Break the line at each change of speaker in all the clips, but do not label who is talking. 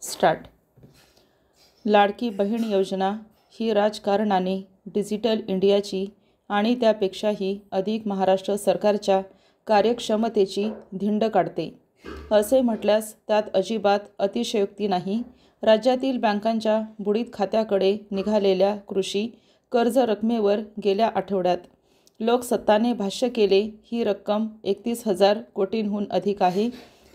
Start. Ladki Bahin योजना ही राजकारणाने digital इंडियाची आणि त्यापेक्षाही अधिक महाराष्ट्र सरकारच्या कार्यक्षमतेची धिंड काढते असे म्हटल्यास त्यात अजिबात अतिशयोक्ती नाही. राज्यातील बँकांच्या बुडीत खात्याकडे निघालेल्या कृषी कर्ज रकमेवर गेल्या आठवड्यात लोकसत्ताने भाष्य केले. ही रक्कम 31,000 कोटींहून अधिक आहे.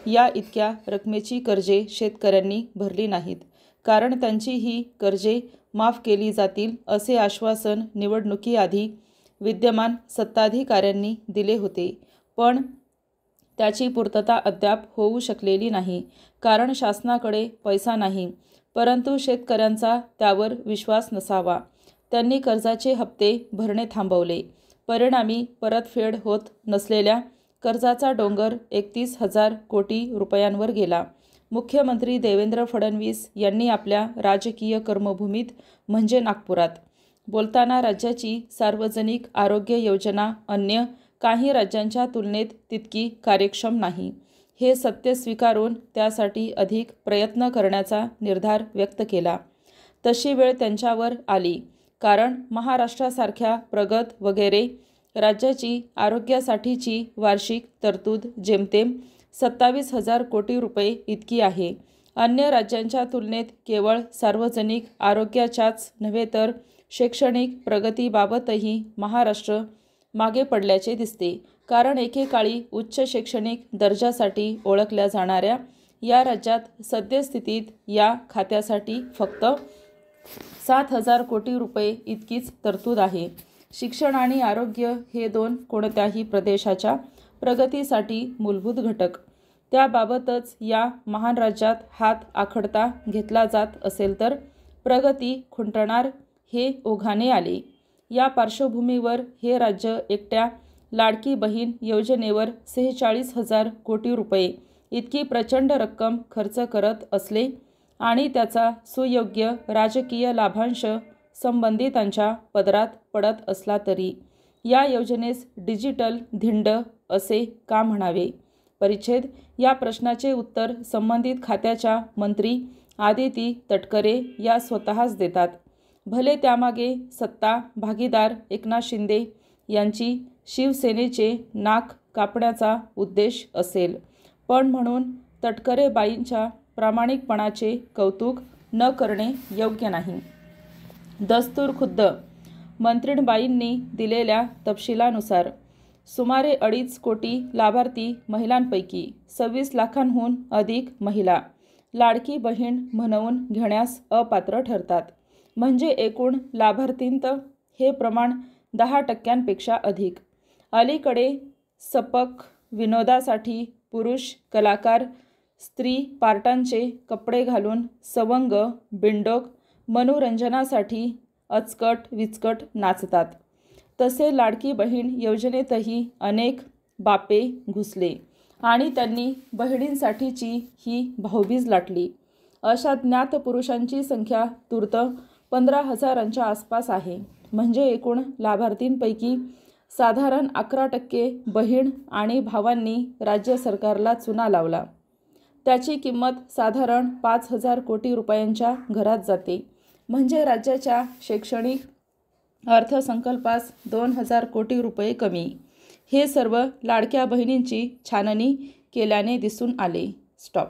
या इतक्या रकमेची कर्जे शेतकऱ्यांनी भरली नाहीत, कारण त्यांची ही कर्जे माफ केली जातील असे आश्वासन निवडणुकीआधी विद्यमान सत्ताधिकाऱ्यांनी दिले होते, पण त्याची पूर्तता अद्याप होऊ शकलेली नाही, कारण शासनाकडे पैसा नाही, परंतु शेतकऱ्यांचा त्यावर विश्वास नसावा. त्यांनी कर्जाचे हप्ते भरणे थांबवले. परिणामी परतफेड होत नसलेल्या कर्जाचा डोंगर 31,000 कोटी रुपयांवर गेला. मुख्यमंत्री देवेंद्र फडणवीस यांनी आपल्या राजकीय कर्मभूमीत म्हणजे नागपुरात बोलताना राज्याची सार्वजनिक आरोग्य योजना अन्य काही राज्यांच्या तुलनेत तितकी कार्यक्षम नाही हे सत्य स्वीकारून त्यासाठी अधिक प्रयत्न करण्याचा निर्धार व्यक्त केला. तशी वेळ त्यांच्यावर आली, कारण महाराष्ट्रासारख्या प्रगत वगैरे राज्याची आरोग्यासाठीची वार्षिक तरतूद जेमतेम 27,000 कोटी रुपये इतकी आहे. अन्य राज्यांच्या तुलनेत केवळ सार्वजनिक आरोग्याच्याच नव्हे तर शैक्षणिक प्रगतीबाबतही महाराष्ट्र मागे पडल्याचे दिसते, कारण एकेकाळी उच्च शैक्षणिक दर्जासाठी ओळखल्या जाणाऱ्या या राज्यात सद्यस्थितीत या खात्यासाठी फक्त 7,000 कोटी रुपये इतकीच तरतूद आहे. शिक्षण आणि आरोग्य हे दोन कोणत्याही प्रदेशाच्या प्रगतीसाठी मूलभूत घटक. त्याबाबतच या महान राज्यात हात आखडता घेतला जात असेल तर प्रगती खुंटणार हे ओघाने आले. या पार्श्वभूमीवर हे राज्य एकट्या लाडकी बहीण योजनेवर 46,000 कोटी रुपये इतकी प्रचंड रक्कम खर्च करत असले आणि त्याचा सुयोग्य राजकीय लाभांश संबंधितांच्या पदरात पडत असला तरी या योजनेस डिजिटल धिंड असे का म्हणावे? परिच्छेद. या प्रश्नाचे उत्तर संबंधित खात्याच्या मंत्री आदिती तटकरे या स्वतःच देतात. भले त्यामागे सत्ता भागीदार एकनाथ शिंदे यांची शिवसेनेचे नाक कापण्याचा उद्देश असेल, पण म्हणून तटकरेबाईंच्या प्रामाणिकपणाचे कौतुक न करणे योग्य नाही. दस्तूर खुद्द मंत्रीणबाईंनी दिलेल्या तपशिलानुसार सुमारे 2.5 कोटी लाभार्थी महिलांपैकी 26 लाखांहून अधिक महिला लाडकी बहीण म्हणवून घेण्यास अपात्र ठरतात. म्हणजे एकूण लाभार्थींत हे प्रमाण 10% अधिक. अलीकडे सपक विनोदासाठी पुरुष कलाकार स्त्री पार्टांचे कपडे घालून सवंग बिंडोक मनोरंजनासाठी अचकट विचकट नाचतात. तसे लाडकी बहीण योजनेतही अनेक बापे घुसले आणि त्यांनी बहिणींसाठीची ही भाऊबीज लाटली. अशा ज्ञात पुरुषांची संख्या तूर्त 15,000च्या आसपास आहे. म्हणजे एकूण लाभार्थींपैकी साधारण 11% बहीण आणि भावांनी राज्य सरकारला चुना लावला. त्याची किंमत साधारण 5,000 कोटी रुपयांच्या घरात जाते. म्हणजे राज्याच्या शैक्षणिक अर्थसंकल्पास 2,000 कोटी रुपये कमी. हे सर्व लाडक्या बहिणींची छाननी केल्याने दिसून आले. स्टॉप.